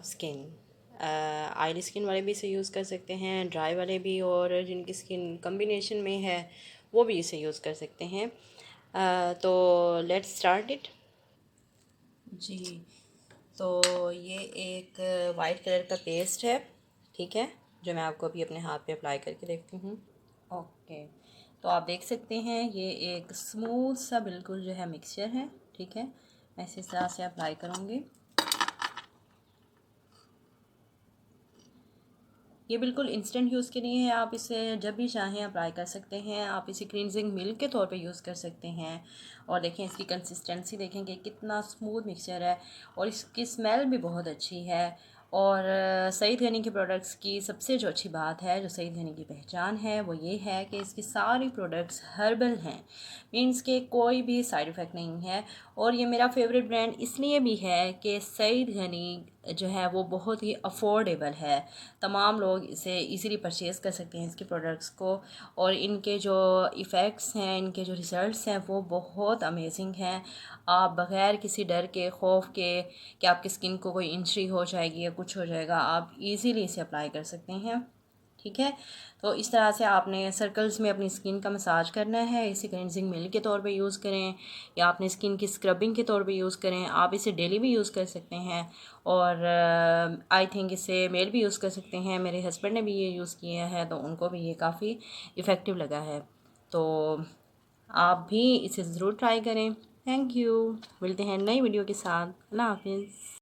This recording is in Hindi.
स्किन। ऑयली स्किन वाले भी इसे यूज़ कर सकते हैं, ड्राई वाले भी, और जिनकी स्किन कम्बिनेशन में है वो भी इसे यूज़ कर सकते हैं। तो लेट्स स्टार्ट इट। जी, तो ये एक वाइट कलर का पेस्ट है, ठीक है, जो मैं आपको अभी अपने हाथ पे अप्लाई करके देखती हूँ। ओके, तो आप देख सकते हैं ये एक स्मूथ सा बिल्कुल जो है मिक्सचर है, ठीक है। मैं इस तरह से अप्लाई करूँगी। ये बिल्कुल इंस्टेंट यूज़ के लिए है, आप इसे जब भी चाहें अप्लाई कर सकते हैं। आप इसे क्लींजिंग मिल्क के तौर पे यूज़ कर सकते हैं। और देखें इसकी कंसिस्टेंसी, देखें कि कितना स्मूथ मिक्सचर है और इसकी स्मेल भी बहुत अच्छी है। और सईद गनी के प्रोडक्ट्स की सबसे जो अच्छी बात है, जो सईद गनी की पहचान है, वो ये है कि इसकी सारी प्रोडक्ट्स हर्बल हैं, मीन्स के कोई भी साइड इफ़ेक्ट नहीं है। और ये मेरा फेवरेट ब्रांड इसलिए भी है कि सईद गनी जो है वो बहुत ही अफोर्डेबल है, तमाम लोग इसे इजीली परचेज़ कर सकते हैं इसके प्रोडक्ट्स को। और इनके जो इफ़ेक्ट्स हैं, इनके जो रिज़ल्ट्स हैं वो बहुत अमेजिंग हैं। आप बग़ैर किसी डर के, खौफ के कि आपकी स्किन को कोई इंजरी हो जाएगी या कुछ हो जाएगा, आप इजीली इसे अप्लाई कर सकते हैं, ठीक है। तो इस तरह से आपने सर्कल्स में अपनी स्किन का मसाज करना है। इसे क्लेंजिंग मिल्क के तौर पे यूज़ करें या आपने स्किन की स्क्रबिंग के तौर पे यूज़ करें। आप इसे डेली भी यूज़ कर सकते हैं और आई थिंक इसे मेल भी यूज़ कर सकते हैं। मेरे हस्बैंड ने भी ये यूज़ किया है तो उनको भी ये काफ़ी इफ़ेक्टिव लगा है। तो आप भी इसे ज़रूर ट्राई करें। Thank you. मिलते हैं नई वीडियो के साथ। अल्लाह हाफिज़।